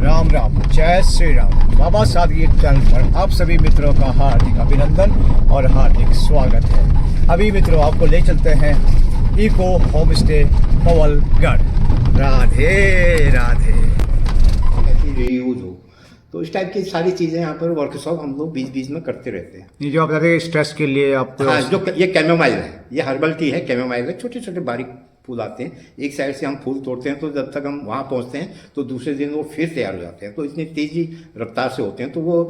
राम राम, जय श्री राम। बाबा सादगी चैनल पर आप सभी मित्रों का हार्दिक अभिनंदन और हार्दिक स्वागत है। अभी मित्रों आपको ले चलते हैं eco home stay Pavalgarh. Radhe Radhe. Reuse हो तो इस टाइप की सारी चीज़ें यहाँ पर वर्कशॉप हम लोग बीच बीच में करते रहते हैं। ये जो आप कहते हैं स्ट्रेस के लिए आप हाँ, जो ये कैमोमाइल है, ये हर्बल टी है, कैमोमाइल है। छोटे छोटे बारीक फूल आते हैं, एक साइड से हम फूल तोड़ते हैं तो जब तक हम वहाँ पहुँचते हैं तो दूसरे दिन वो फिर तैयार हो जाते हैं। तो इतनी तेज़ी रफ्तार से होते हैं तो वो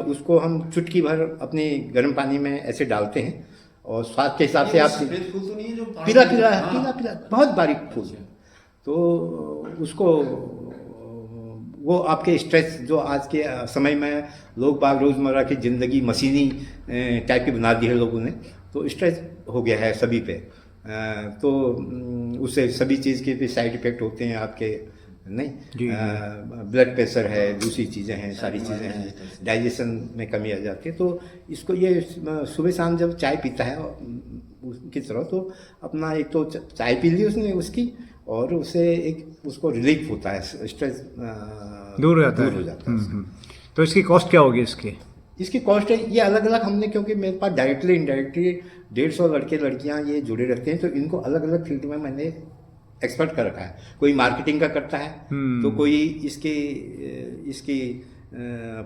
उसको हम चुटकी भर अपने गर्म पानी में ऐसे डालते हैं और स्वाद के हिसाब से आप फूल तो नहीं है जो पीला पीला पीला पीला बहुत बारीक फूल है। तो उसको वो आपके स्ट्रेस जो आज के समय में लोग बाग रोज़मर्रा की ज़िंदगी मशीनी टाइप की बना दी है लोगों ने, तो स्ट्रेस हो गया है सभी पे। तो उससे सभी चीज़ के भी साइड इफ़ेक्ट होते हैं आपके, नहीं ब्लड प्रेशर है, दूसरी चीज़ें हैं, सारी चीज़ें हैं, डाइजेशन में कमी आ जाती है। तो इसको ये सुबह शाम जब चाय पीता है उसकी तरह, तो अपना एक तो चाय पी ली उसने उसकी, और उससे एक उसको रिलीफ होता है, स्ट्रेस दूर हो जाता है। तो इसकी कॉस्ट क्या होगी इसकी कॉस्ट है ये अलग अलग हमने, क्योंकि मेरे पास डायरेक्टली इनडायरेक्टली 150 लड़के लड़कियां ये जुड़े रहते हैं, तो इनको अलग अलग फील्ड में मैंने एक्सपर्ट कर रखा है। कोई मार्केटिंग का करता है, तो कोई इसकी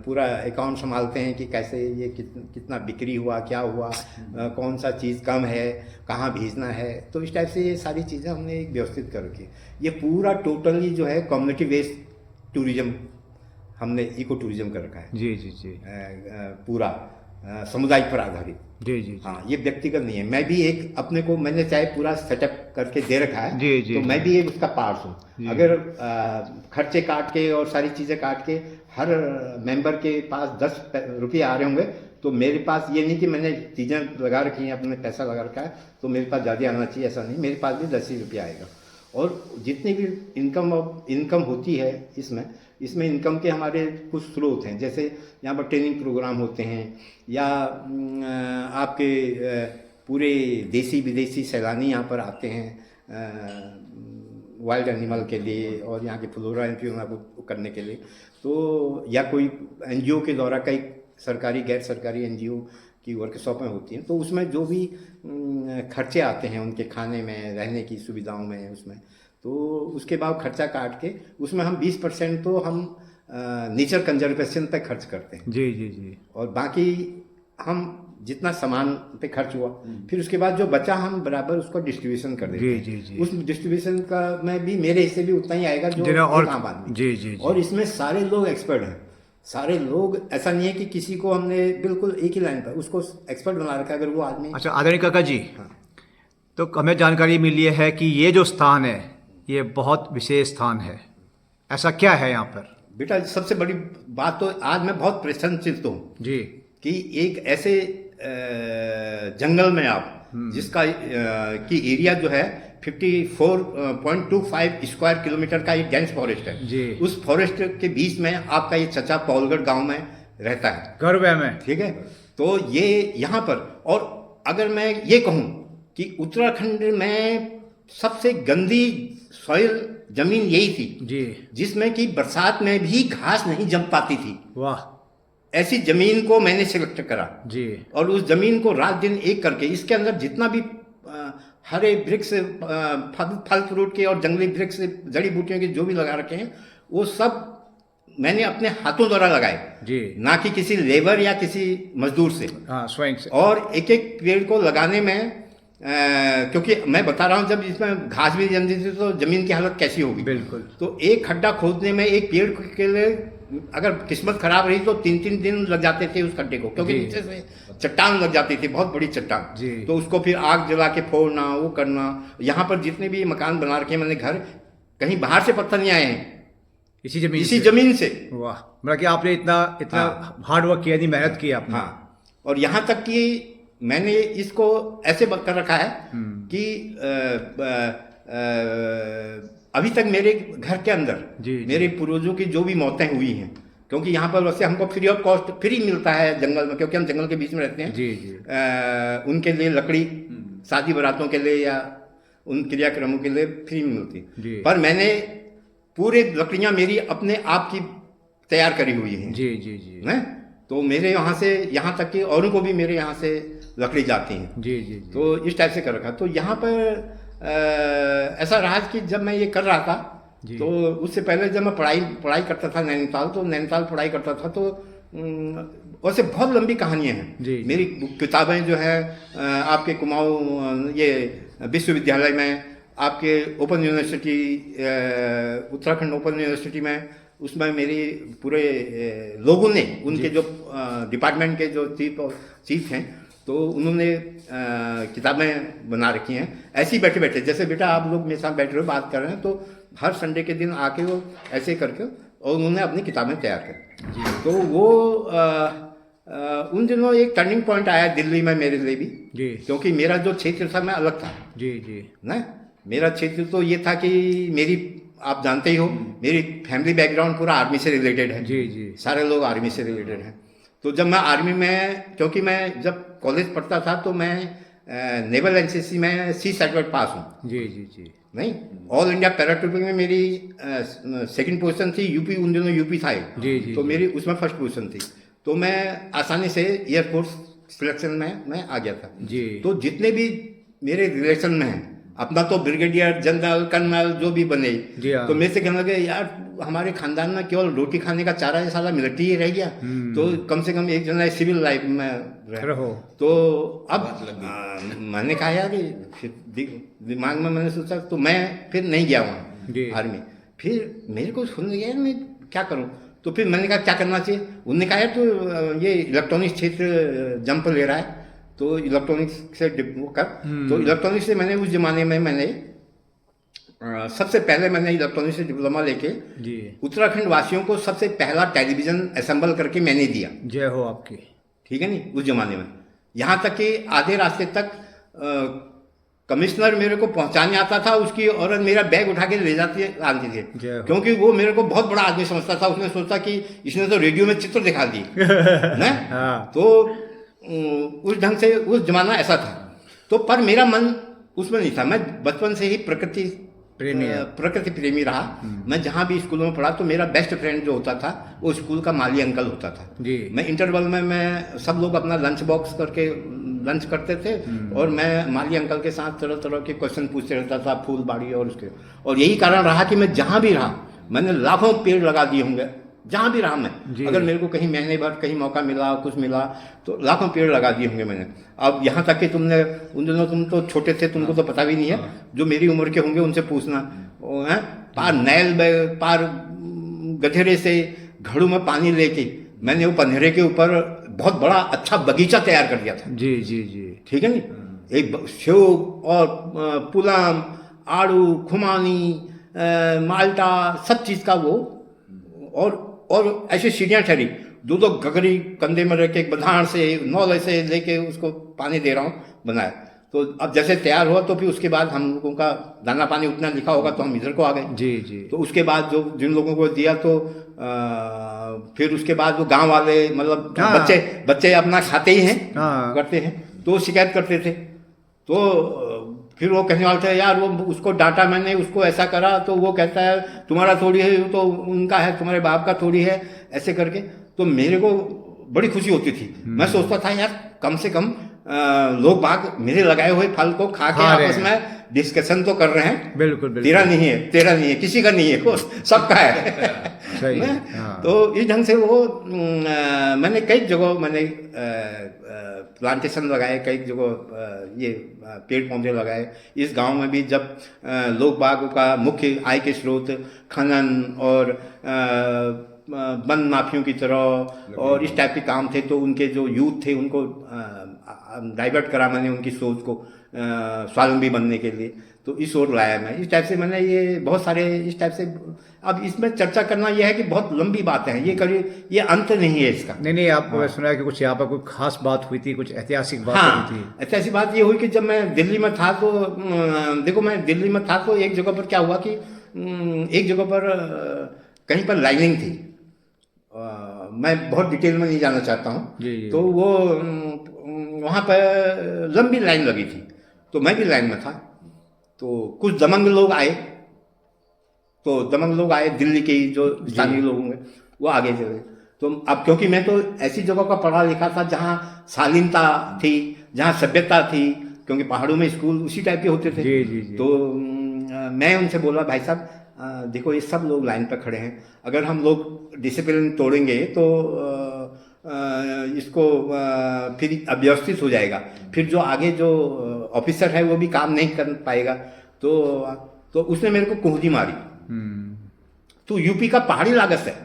पूरा अकाउंट संभालते हैं कि कैसे ये कितना बिक्री हुआ, क्या हुआ, कौन सा चीज़ कम है, कहाँ भेजना है। तो इस टाइप से ये सारी चीज़ें हमने एक व्यवस्थित कर रखी है। ये पूरा टोटली जो है कम्युनिटी बेस्ड टूरिज्म, हमने इको टूरिज्म कर रखा है। जी जी जी। पूरा समुदाय पर आधारित। जी जी। हाँ, ये व्यक्तिगत नहीं है। मैं भी एक अपने को मैंने चाहे पूरा सेटअप करके दे रखा है, जी जी, तो जी। मैं भी एक उसका पार्ट हूँ। अगर खर्चे काट के और सारी चीज़ें काट के हर मेंबर के पास 10 रुपये आ रहे होंगे, तो मेरे पास ये नहीं कि मैंने चीज़ें लगा रखी हैं, अपने पैसा लगा रखा है तो मेरे पास ज़्यादा आना चाहिए, ऐसा नहीं। मेरे पास भी 10 ही रुपया आएगा। और जितनी भी इनकम होती है इसमें इनकम के हमारे कुछ स्रोत हैं। जैसे यहाँ पर ट्रेनिंग प्रोग्राम होते हैं, या आपके पूरे देसी विदेशी सैलानी यहाँ पर आते हैं वाइल्ड एनिमल के लिए और यहाँ के फ्लोरा एंड फ्यूना को करने के लिए। तो या कोई एनजीओ के द्वारा, कई सरकारी गैर सरकारी एनजीओ की वर्कशॉपें होती हैं, तो उसमें जो भी खर्चे आते हैं उनके खाने में, रहने की सुविधाओं में, उसमें तो उसके बाद खर्चा काट के उसमें हम 20% तो हम नेचर कंजर्वेशन पे खर्च करते हैं। जी जी जी। और बाकी हम जितना सामान पे खर्च हुआ, फिर उसके बाद जो बचा हम बराबर उसको डिस्ट्रीब्यूशन कर देते हैं। जी, जी, जी। उस डिस्ट्रीब्यूशन का में भी मेरे हिस्से भी उतना ही आएगा जो और आम आदमी। जी जी जी। और इसमें सारे लोग एक्सपर्ट हैं, सारे लोग, ऐसा नहीं है कि किसी को हमने बिल्कुल एक ही लाइन पर उसको एक्सपर्ट बना रखा है। अगर वो आदमी, अच्छा आदरणीय काका जी, हाँ। तो हमें जानकारी मिली है कि ये जो स्थान है ये बहुत विशेष स्थान है, ऐसा क्या है यहाँ पर? बेटा सबसे बड़ी बात तो आज मैं बहुत प्रसन्नचित्त हूँ जी कि एक ऐसे जंगल में आप, जिसका की एरिया जो है 54.25 स्क्वायर किलोमीटर का एक डेंस फॉरेस्ट है जी। उस फॉरेस्ट के बीच में आपका ये चचा पौलगढ़ गांव में रहता है। गर्व है में। ठीक है, तो ये यहाँ पर, और अगर मैं ये कहूँ कि उत्तराखंड में सबसे गंदी सॉइल जमीन यही थी जी। जिसमें कि बरसात में भी घास नहीं जम पाती थी। वाह। ऐसी जमीन को मैंने सिलेक्ट करा जी। और उस जमीन को रात दिन एक करके इसके अंदर जितना भी हरे वृक्ष, फल फ्रूट के और जंगली वृक्ष, जड़ी बूटियों के जो भी लगा रखे हैं, वो सब मैंने अपने हाथों द्वारा लगाए जी। ना कि किसी लेबर या किसी मजदूर से। हाँ, स्वयं से। और एक एक पेड़ को लगाने में क्योंकि मैं बता रहा हूँ, जब इसमें घास भी जमती थी तो जमीन की हालत कैसी होगी। बिल्कुल। तो एक खड्डा खोदने में एक पेड़ के लिए अगर किस्मत खराब रही तो 3-3 दिन लग जाते थे उस खड्डे को, क्योंकि नीचे से चट्टान लग जाती थी, बहुत बड़ी चट्टान। तो उसको फिर आग जला के फोड़ना, वो करना। यहाँ पर जितने भी मकान बना रखे हैं मैंने, घर कहीं बाहर से पत्थर नहीं आए हैं, इसी जमीन से। वाह, मतलब कि आपने इतना हार्ड वर्क किया, मेहनत की आपने। हाँ, और यहाँ तक कि मैंने इसको ऐसे कर रखा है कि अभी तक मेरे घर के अंदर मेरे पूर्वजों की जो भी मौतें हुई हैं, क्योंकि यहाँ पर वैसे हमको फ्री ऑफ कॉस्ट फ्री मिलता है जंगल में, क्योंकि हम जंगल के बीच में रहते हैं। जी जी। उनके लिए लकड़ी शादी बारातों के लिए या उन क्रियाक्रमों के लिए फ्री मिलती। पर मैंने पूरे लकड़ियाँ मेरी अपने आप की तैयार करी हुई हैं। जी जी जी हैं? तो मेरे यहाँ से यहाँ तक कि औरों को भी मेरे यहाँ से लकड़ी जाती हैं। जी जी जी तो इस टाइप से कर रखा। तो यहाँ पर ऐसा रहा कि जब मैं ये कर रहा था जी। तो उससे पहले जब मैं पढ़ाई करता था नैनीताल, तो नैनीताल पढ़ाई करता था तो वैसे बहुत लंबी कहानियाँ हैं। जी, जी। मेरी किताबें जो है आपके कुमाऊँ ये विश्वविद्यालय में, आपके open university, Uttarakhand open university में, उसमें मेरी पूरे लोगों ने, उनके जो डिपार्टमेंट के जो चीफ हैं, तो उन्होंने किताबें बना रखी हैं ऐसे ही बैठे बैठे, जैसे बेटा आप लोग मेरे साथ बैठ रहे हो बात कर रहे हैं, तो हर संडे के दिन आके वो ऐसे करके और उन्होंने अपनी किताबें तैयार करी। तो वो उन दिनों एक टर्निंग पॉइंट आया दिल्ली में मेरे लिए भी जी। क्योंकि मेरा जो क्षेत्र था मैं अलग था। जी जी ना, मेरा क्षेत्र तो ये था कि मेरी, आप जानते ही हो, मेरी फैमिली बैकग्राउंड पूरा आर्मी से रिलेटेड है। जी जी सारे लोग आर्मी से रिलेटेड हैं। तो जब मैं आर्मी में, क्योंकि मैं जब कॉलेज पढ़ता था तो मैं नेवल एनसीसी में सी सर्टिफिकेट पास हूँ। जी जी जी नहीं, ऑल इंडिया पैराट्रूपिंग में मेरी सेकंड पोजीशन थी। यूपी उन दिनों यूपी था जी जी तो मेरी उसमें फर्स्ट पोजीशन थी। तो मैं आसानी से एयरफोर्स सिलेक्शन में मैं आ गया था। जी। तो जितने भी मेरे रिलेशन में हैं, अपना तो ब्रिगेडियर जनरल कर्नल जो भी बने, जी हाँ। तो मेरे से कहने लगे यार हमारे खानदान में केवल रोटी खाने का चारा है, साला मिलिट्री ही रह गया, तो कम से कम एक जना सिविल लाइफ में रहो। तो अब मैंने कहा यार फिर दिमाग में मैंने सोचा, तो मैं फिर नहीं गया वहाँ आर्मी। फिर मेरे को सुन गया मैं क्या करूँ, तो फिर मैंने कहा क्या करना चाहिए। उन्होंने कहा यार तो ये इलेक्ट्रॉनिक्स क्षेत्र जंप ले रहा है, तो इलेक्ट्रॉनिक्स से वो कर। तो इलेक्ट्रॉनिक्स से मैंने उस जमाने में मैंने सबसे पहले मैंने इलेक्ट्रॉनिक्स से डिप्लोमा लेके जी उत्तराखंड वासियों को सबसे पहला टेलीविजन असेंबल करके मैंने दिया। जय हो आपकी। ठीक है नहीं, उस जमाने में यहाँ तक कि आधे रास्ते तक कमिश्नर मेरे को पहुंचाने आता था, उसकी औरत मेरा बैग उठा के ले जाती आती थी, क्योंकि वो मेरे को बहुत बड़ा आदमी समझता था। उसने सोचा कि इसने तो रेडियो में चित्र दिखा दिए ना। हाँ। तो उस ढंग से उस जमाना ऐसा था। तो पर मेरा मन उसमें नहीं था। मैं बचपन से ही प्रकृति प्रेमी रहा। मैं जहाँ भी स्कूलों में पढ़ा तो मेरा बेस्ट फ्रेंड जो होता था वो स्कूल का माली अंकल होता था जी। मैं इंटरवल में मैं सब लोग अपना लंच बॉक्स करके लंच करते थे और मैं माली अंकल के साथ तरह तरह के क्वेश्चन पूछते रहता था, फूल बाड़ी और उसके। और यही कारण रहा कि मैं जहाँ भी रहा मैंने लाखों पेड़ लगा दिए होंगे। जहाँ भी रहा मैं, अगर मेरे को कहीं महीने भर कहीं मौका मिला, कुछ मिला, तो लाखों पेड़ लगा दिए होंगे मैंने। अब यहाँ तक कि तुमने उन दिनों, तुम तो छोटे थे, तुमको तो पता भी नहीं है, जो मेरी उम्र के होंगे उनसे पूछना, है पार नैल पार गधेरे से घड़ू में पानी लेके मैंने वो पंधरे के ऊपर बहुत बड़ा अच्छा बगीचा तैयार कर दिया था। जी जी जी ठीक है नी, एक सेब और पुलम, आड़ू, खुमानी, माल्टा, सब चीज़ का वो, और ऐसी सीढ़ियाँ ठहरी, दो गगरी कंधे में रख के बधान से नौल ऐसे लेके उसको पानी दे रहा हूँ बनाया। तो अब जैसे तैयार हुआ तो फिर उसके बाद हम लोगों का दाना पानी उतना लिखा होगा तो हम इधर को आ गए। जी जी। तो उसके बाद जो जिन लोगों को दिया तो फिर उसके बाद वो गांव वाले मतलब बच्चे अपना खाते ही हैं, करते हैं, तो शिकायत करते थे। तो फिर वो कहने वाले थे यार वो उसको डांटा मैंने, उसको ऐसा करा, तो वो कहता है तुम्हारा थोड़ी है, तो उनका है, तुम्हारे बाप का थोड़ी है, ऐसे करके। तो मेरे को बड़ी खुशी होती थी। मैं सोचता था यार कम से कम लोग बाग मेरे लगाए हुए फल को खा के आपस में डिस्कशन तो कर रहे हैं। बिल्कुल। तेरा नहीं है, किसी का नहीं है, वो सबका है। सही। तो इस ढंग से वो मैंने कई जगह मैंने प्लांटेशन लगाए, कई जगह ये पेड़ पौधे लगाए। इस गांव में भी जब लोग बागों का मुख्य आय के स्रोत खनन और वन माफियों की तरह और इस टाइप के काम थे, तो उनके जो यूथ थे उनको डाइवर्ट करा मैंने उनकी सोच को स्वावलंबी बनने के लिए। तो इस ओर लाया मैं। इस टाइप से मैंने ये बहुत सारे इस टाइप से। अब इसमें चर्चा करना यह है कि बहुत लंबी बातें हैं, ये अंत नहीं है इसका। नहीं आपको सुना है कि कुछ यहाँ पर कोई खास बात हुई थी, कुछ ऐतिहासिक बात हुई थी। ऐतिहासिक बात ये हुई कि जब मैं दिल्ली में था तो देखो, मैं दिल्ली में था तो एक जगह पर क्या हुआ कि एक जगह पर कहीं पर लाइनिंग थी। मैं बहुत डिटेल में नहीं जाना चाहता हूँ। तो वो वहाँ पर लंबी लाइन लगी थी, तो मैं भी लाइन में था। तो कुछ दमंग लोग आए, दिल्ली के जो स्थानीय लोग होंगे, वो आगे चले। तो अब क्योंकि मैं तो ऐसी जगह का पढ़ा लिखा था जहाँ शालीनता थी, जहाँ सभ्यता थी, क्योंकि पहाड़ों में स्कूल उसी टाइप के होते थे। जी जी जी। तो मैं उनसे बोला, भाई साहब देखो ये सब लोग लाइन पर खड़े हैं, अगर हम लोग डिसिप्लिन तोड़ेंगे तो इसको फिर अव्यवस्थित हो जाएगा, फिर जो आगे जो ऑफिसर है वो भी काम नहीं कर पाएगा। तो उसने मेरे को कोहनी मारी, तो यूपी का पहाड़ी लागत है,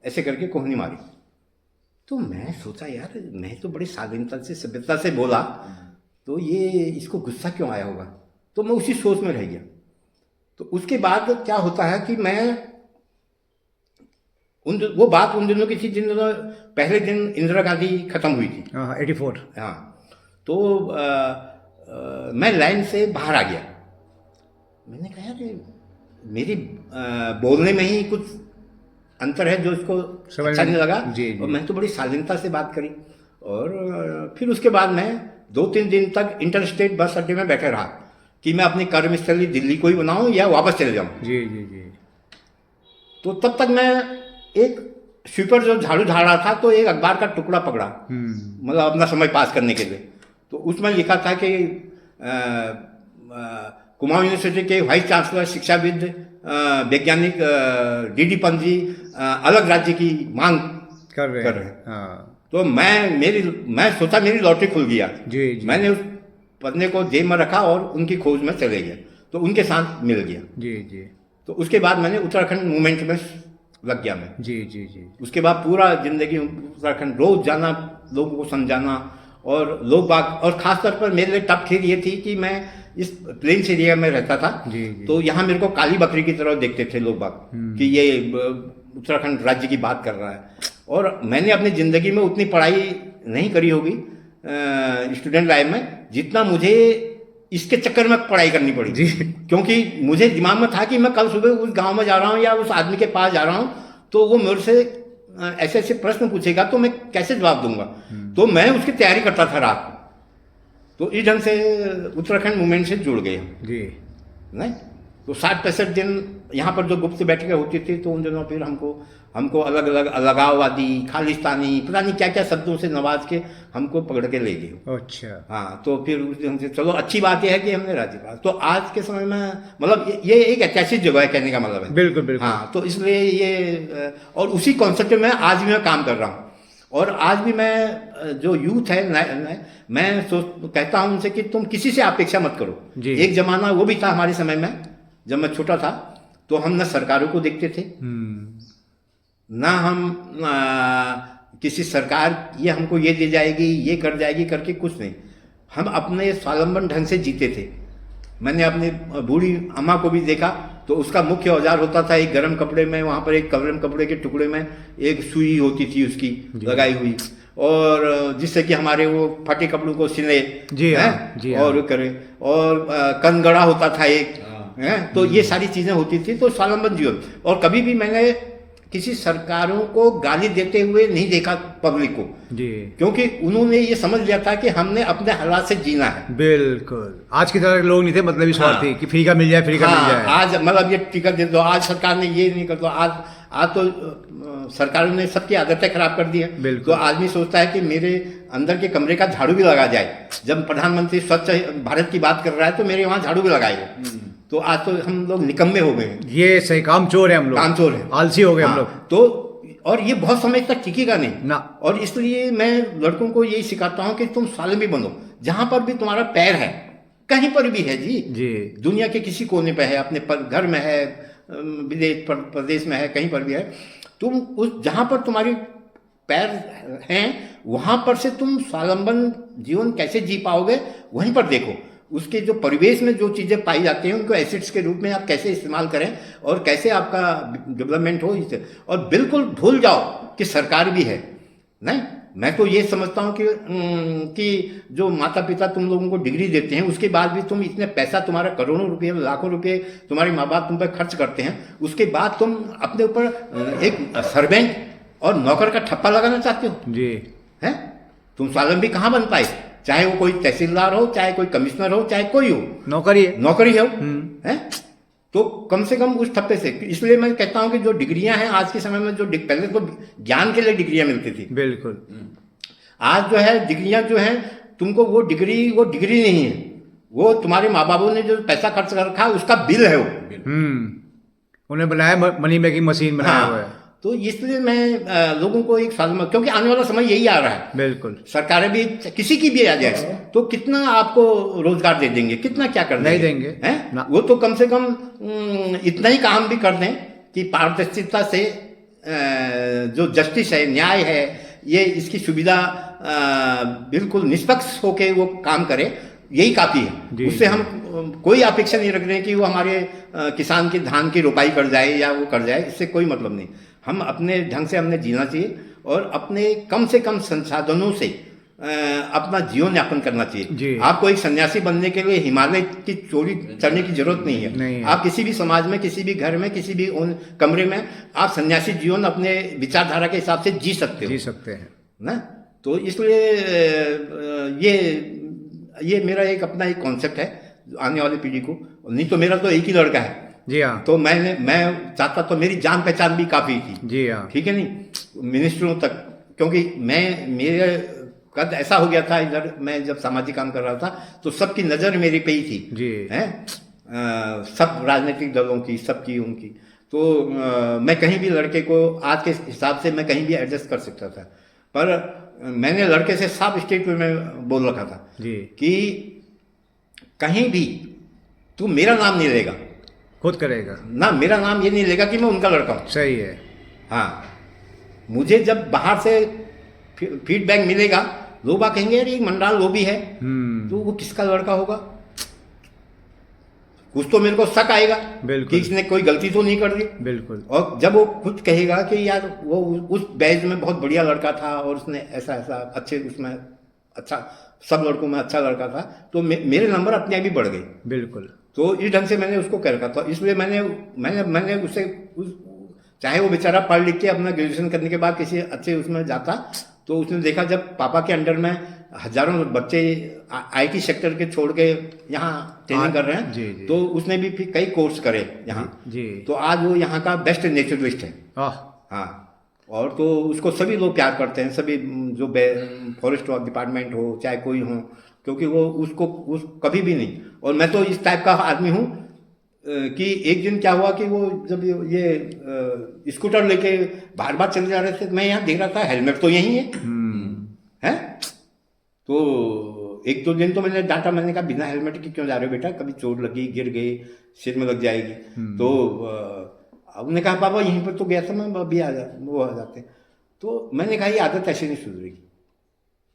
ऐसे करके कोहनी मारी। तो मैं सोचा यार मैं तो बड़ी शालीनता से सभ्यता से बोला, तो ये इसको गुस्सा क्यों आया होगा। तो मैं उसी सोच में रह गया। तो उसके बाद क्या होता है कि मैं वो बात उन दिनों की थी जिन दिनों पहले दिन इंदिरा गांधी खत्म हुई थी, 84। हाँ। तो मैं लाइन से बाहर आ गया। मैंने कहा यार मेरी बोलने में ही कुछ अंतर है जो इसको अच्छा नहीं लगा। जी, जी। और मैं तो बड़ी शालीनता से बात करी। और फिर उसके बाद मैं 2-3 दिन तक इंटरस्टेट बस अड्डे में बैठे रहा कि मैं अपनी कर्मस्थली दिल्ली को ही बनाऊं या वापस चले जाऊं। जी जी जी। तो तब तक मैं एक स्वीपर जो झाड़ू झाड़ रहा था, तो एक अखबार का टुकड़ा पकड़ा, मतलब अपना समय पास करने के लिए। तो उसमें लिखा था कि कुमाऊं यूनिवर्सिटी के वाइस चांसलर शिक्षाविद वैज्ञानिक डीडी पंत जी अलग राज्य की मांग कर रहे हैं। हाँ। तो मैं सोचा मेरी लॉटरी खुल गया। जी जी। मैंने उस पन्ने को जेब में रखा और उनकी खोज में चले गया, तो उनके साथ मिल गया। जी जी। तो उसके बाद मैंने उत्तराखंड मूवमेंट में लग गया मैं। जी जी जी। उसके बाद पूरा जिंदगी उत्तराखंड रोज जाना, लोगों को समझाना, और लोग बाग, और खास तौर पर मेरे लिए टफ खेल ये थी कि मैं इस प्लेन्स एरिया में रहता था। जी जी। तो यहाँ मेरे को काली बकरी की तरह देखते थे लोग बाग कि ये उत्तराखंड राज्य की बात कर रहा है। और मैंने अपनी जिंदगी में उतनी पढ़ाई नहीं करी होगी स्टूडेंट लाइफ में, जितना मुझे इसके चक्कर में पढ़ाई करनी पड़ी। जी। क्योंकि मुझे दिमाग में था कि मैं कल सुबह उस गांव में जा रहा हूँ या उस आदमी के पास जा रहा हूँ, तो वो मेरे से ऐसे ऐसे प्रश्न पूछेगा तो मैं कैसे जवाब दूंगा। तो मैं उसकी तैयारी करता था रात को। तो इस ढंग से उत्तराखंड मूवमेंट से जुड़ गए जी। नहीं तो 60-65 दिन यहाँ पर जो गुप्त बैठकें होती थी, तो उन दिनों फिर हमको अलग अलग अलगाववादी, खालिस्तानी, पता नहीं क्या क्या शब्दों से नवाज के हमको पकड़ के ले गए। अच्छा। हाँ। तो फिर उस दिन से चलो अच्छी बात यह है कि हमने राज्यपाल, तो आज के समय में मतलब ये एक ऐतिहासिक जगह है, कहने का मतलब है। बिल्कुल बिल्कुल। हाँ। तो इसलिए ये और उसी कॉन्सेप्ट में आज भी मैं काम कर रहा हूँ। और आज भी मैं जो यूथ है मैं कहता हूँ उनसे कि तुम किसी से अपेक्षा मत करो। एक जमाना वो भी था हमारे समय में, जब मैं छोटा था, तो हम न सरकारों को देखते थे, ना हम किसी सरकार ये हमको ये दे जाएगी, ये कर जाएगी करके कुछ नहीं। हम अपने स्वावलंबन ढंग से जीते थे। मैंने अपनी बूढ़ी अम्मा को भी देखा, तो उसका मुख्य औजार होता था एक गर्म कपड़े में, वहाँ पर एक गर्म कपड़े के टुकड़े में एक सुई होती थी उसकी लगाई हुई, और जिससे कि हमारे वो फटे कपड़ों को सिले और करे, और कनगड़ा होता था एक है। तो ये सारी चीजें होती थी। तो स्वावलंबन जीवन, और कभी भी मैंने किसी सरकारों को गाली देते हुए नहीं देखा पब्लिक को जी, क्योंकि उन्होंने ये समझ लिया था कि हमने अपने हालात से जीना है। बिल्कुल। आज की तरह लोग नहीं थे, मतलब स्वार्थी कि फ्री का मिल जाए, फ्री का मिल जाए। आज मतलब ये टिकट दे दो, आज सरकार ने ये नहीं कर दो, आज तो सरकारों ने सबकी आदतें खराब कर दी है। तो आदमी सोचता है कि मेरे अंदर के कमरे का झाड़ू भी लगा जाए। जब प्रधानमंत्री स्वच्छ भारत की बात कर रहा है तो मेरे वहाँ झाड़ू भी लगाए। तो आज तो हम लोग निकम्मे हो गए हैं। ये सही कामचोर है हम लोग, कामचोर है, आलसी हो गए हम लोग। तो और ये बहुत समय तक टिकेगा नहीं ना। और इसलिए मैं लड़कों को यही सिखाता हूँ कि तुम स्वावलंबी बनो, जहां पर भी तुम्हारा पैर है, कहीं पर भी है जी, दुनिया के किसी कोने पे है, अपने घर में है, विदेश प्रदेश में है, कहीं पर भी है, तुम उस जहां पर तुम्हारी पैर हैं वहां पर से तुम स्वावलंबन जीवन कैसे जी पाओगे, वहीं पर देखो। उसके जो परिवेश में जो चीज़ें पाई जाती हैं उनको एसिड्स के रूप में आप कैसे इस्तेमाल करें और कैसे आपका डेवलपमेंट हो इससे। और बिल्कुल भूल जाओ कि सरकार भी है। नहीं, मैं तो ये समझता हूँ कि जो माता पिता तुम लोगों को डिग्री देते हैं, उसके बाद भी तुम इतने पैसा, तुम्हारा करोड़ों रुपये, लाखों रुपये तुम्हारे माँ बाप तुम पर खर्च करते हैं, उसके बाद तुम अपने ऊपर एक सर्वेंट और नौकर का ठप्पा लगाना चाहते हो जी, है? तुम स्वावलंबी कहाँ बन पाए? चाहे वो कोई तहसीलदार हो, चाहे कोई कमिश्नर हो, चाहे कोई हो, नौकरी है, तो कम से कम उस ठप्पे से, इसलिए मैं कहता हूं कि जो डिग्रियां हैं आज के समय में, जो पहले तो ज्ञान के लिए डिग्रियां मिलती थी, बिल्कुल, आज जो है डिग्रियां जो हैं, तुमको वो डिग्री नहीं है, वो तुम्हारे माँ बापों ने जो पैसा खर्च कर रखा है उसका बिल है वो। उन्हें बनाया, मनी मेकिंग मशीन बनाया हुआ है। तो इसलिए मैं लोगों को एक साल में, क्योंकि आने वाला समय यही आ रहा है, बिल्कुल, सरकारें भी किसी की भी आ जाए तो कितना आपको रोजगार दे देंगे, कितना क्या कर नहीं देंगे हैं? वो तो कम से कम इतना ही काम भी कर दें कि पारदर्शिता से जो जस्टिस है, न्याय है, ये इसकी सुविधा बिल्कुल निष्पक्ष होके वो काम करे, यही काफी है। उससे हम कोई अपेक्षा नहीं रख रहे हैं कि वो हमारे किसान के धान की रोपाई कर जाए या वो कर जाए, इससे कोई मतलब नहीं। हम अपने ढंग से हमने जीना चाहिए और अपने कम से कम संसाधनों से अपना जीवन यापन करना चाहिए। आपको एक सन्यासी बनने के लिए हिमालय की चोरी चढ़ने की जरूरत नहीं है। आप किसी भी समाज में, किसी भी घर में, किसी भी कमरे में आप सन्यासी जीवन अपने विचारधारा के हिसाब से जी सकते हैं ना। तो इसलिए ये मेरा एक अपना एक कॉन्सेप्ट है आने वाली पीढ़ी को। नहीं तो मेरा तो एक ही लड़का है। जी हाँ। तो मैं चाहता तो मेरी जान पहचान भी काफी थी। जी हाँ। ठीक है, नहीं मिनिस्टरों तक, क्योंकि मेरे कद ऐसा हो गया था इधर, मैं जब सामाजिक काम कर रहा था तो सबकी नजर मेरे पे ही थी। जी है, सब राजनीतिक दलों की, सबकी उनकी। तो मैं कहीं भी लड़के को आज के हिसाब से मैं कहीं भी एडजस्ट कर सकता था, पर मैंने लड़के से साफ स्टेटमेंट में बोल रखा था जी कि कहीं भी तू मेरा नाम नहीं लेगा, खुद करेगा ना, मेरा नाम ये नहीं लेगा कि मैं उनका लड़का हूं। सही है। हाँ, मुझे जब बाहर से फीडबैक मिलेगा, लोग कहेंगे अरे मंडाल वो भी है, तो वो किसका लड़का होगा, कुछ तो मेरे को शक आएगा कि इसने कोई गलती तो नहीं कर दी। बिल्कुल। और जब वो खुद कहेगा कि यार वो उस बैच में बहुत बढ़िया लड़का था और उसने ऐसा अच्छे, उसमें अच्छा, सब लड़कों में अच्छा लड़का था, तो मेरे नंबर अपने आप ही बढ़ गए। बिल्कुल। तो इस ढंग से मैंने उसको कह रखा था। इसलिए मैंने उससे, चाहे वो बेचारा पढ़ लिख के अपना ग्रेजुएशन करने के बाद किसी अच्छे उसमें जाता, तो उसने देखा जब पापा के अंडर में हजारों बच्चे आईटी सेक्टर के छोड़ के यहाँ ट्रेनिंग कर रहे हैं, जी। तो उसने भी फिर कई कोर्स करे यहाँ जी। तो आज वो यहाँ का बेस्ट नेचुरलिस्ट है। हाँ, और तो उसको सभी लोग प्यार करते हैं, सभी जो फॉरेस्ट डिपार्टमेंट हो चाहे कोई हो, क्योंकि वो उसको कभी भी नहीं। और मैं तो इस टाइप का आदमी हूँ कि एक दिन क्या हुआ कि वो जब ये स्कूटर लेके बार बार चले जा रहे थे, मैं यहाँ देख रहा था हेलमेट तो यही है। तो एक दो दिन तो मैंने डांटा, मैंने कहा बिना हेलमेट के क्यों जा रहे हो बेटा, कभी चोट लगी, गिर गई, सिर में लग जाएगी। तो उन्होंने कहा पापा यहीं पर तो गया था मैं, अभी आ जाते। तो मैंने कहा ये आदत ऐसे नहीं सुधरेगी।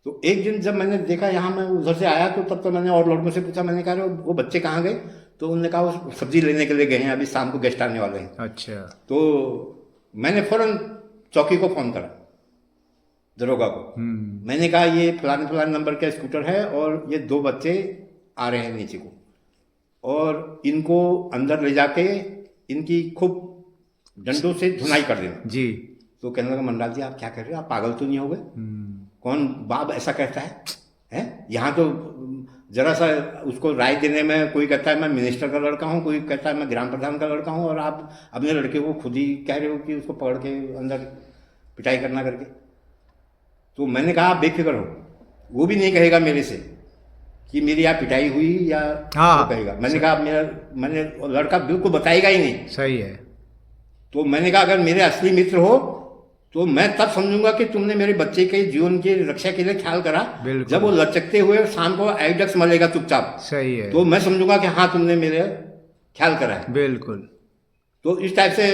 तो एक दिन जब मैंने देखा यहाँ, मैं उधर से आया, तो तब तो मैंने और लड़कों से पूछा, मैंने कहा वो बच्चे कहाँ गए, तो उन्होंने कहा वो सब्जी लेने के लिए गए हैं, अभी शाम को गेस्ट आने वाले हैं। अच्छा। तो मैंने फौरन चौकी को फोन करा, दरोगा को। मैंने कहा ये फलाने नंबर का स्कूटर है और ये 2 बच्चे आ रहे हैं नीचे को, और इनको अंदर ले जाके इनकी खूब डंडों से धुनाई कर देना। जी। तो कहने लगा मंडाल जी आप क्या कर रहे हो, आप पागल तो नहीं हो गए? कौन बाप ऐसा कहता है? यहाँ तो जरा सा उसको राय देने में, कोई कहता है मैं मिनिस्टर का लड़का हूँ, कोई कहता है मैं ग्राम प्रधान का लड़का हूँ, और आप अपने लड़के को खुद ही कह रहे हो कि उसको पकड़ के अंदर पिटाई करना करके। तो मैंने कहा आप बेफिक्र हो, वो भी नहीं कहेगा मेरे से कि मेरी यहाँ पिटाई हुई या वो कहेगा। मैंने कहा मैंने लड़का बिल्कुल बताएगा ही नहीं। सही है। तो मैंने कहा अगर मेरे असली मित्र हो तो मैं तब समझूंगा कि तुमने मेरे बच्चे के जीवन की रक्षा के लिए ख्याल करा, जब वो लचकते हुए शाम को आइडक्स मलेगा चुपचाप। सही है। तो मैं समझूंगा कि हाँ तुमने मेरे ख्याल करा है। बिल्कुल। तो इस टाइप से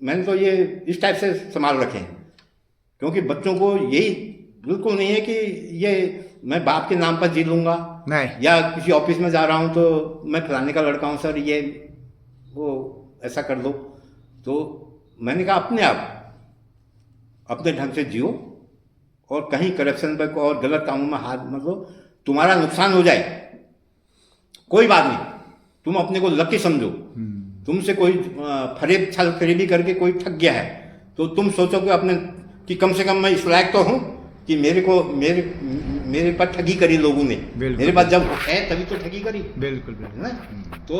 मैंने तो ये इस टाइप से संभाल रखे हैं, क्योंकि बच्चों को यही बिल्कुल नहीं है कि ये मैं बाप के नाम पर जी लूंगा, नहीं, या किसी ऑफिस में जा रहा हूँ तो मैं फलाने का लड़का हूँ सर, ये वो ऐसा कर दो। तो मैंने कहा अपने आप अपने ढंग से जियो, और कहीं करप्शन पर और गलत कामों में हाथ मत लो। तुम्हारा नुकसान हो जाए कोई बात नहीं, तुम अपने को लकी समझो। तुमसे कोई फरेब छल फरेबी करके कोई ठग गया है तो तुम सोचोगे अपने कि कम से कम मैं इस लायक तो हूं कि मेरे पास ठगी करी लोगों ने, बिल्कुल। मेरे पास जब है तभी तो ठगी करी, बिल्कुल है बिल्कुल। ना। तो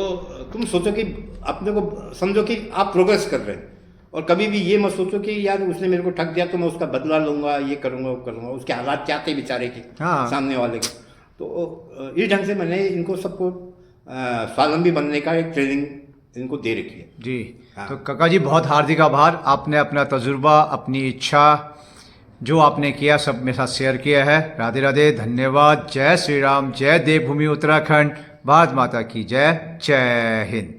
तुम सोचो कि अपने को समझो कि आप प्रोग्रेस कर रहे हैं, और कभी भी ये मत सोचो कि यार उसने मेरे को ठग दिया तो मैं उसका बदला लूंगा, ये करूंगा वो करूंगा। उसके हालात क्या थे बेचारे के, हाँ। सामने वाले के। तो इस ढंग से मैंने इनको सबको स्वावलंबी बनने का एक ट्रेनिंग इनको दे रखी है। जी। हाँ। तो काका जी बहुत हार्दिक आभार, आपने अपना तजुर्बा, अपनी इच्छा जो आपने किया सब मेरे साथ शेयर किया है। राधे राधे, धन्यवाद। जय श्री राम, जय देवभूमि उत्तराखंड, भारत माता की जय, जय हिंद।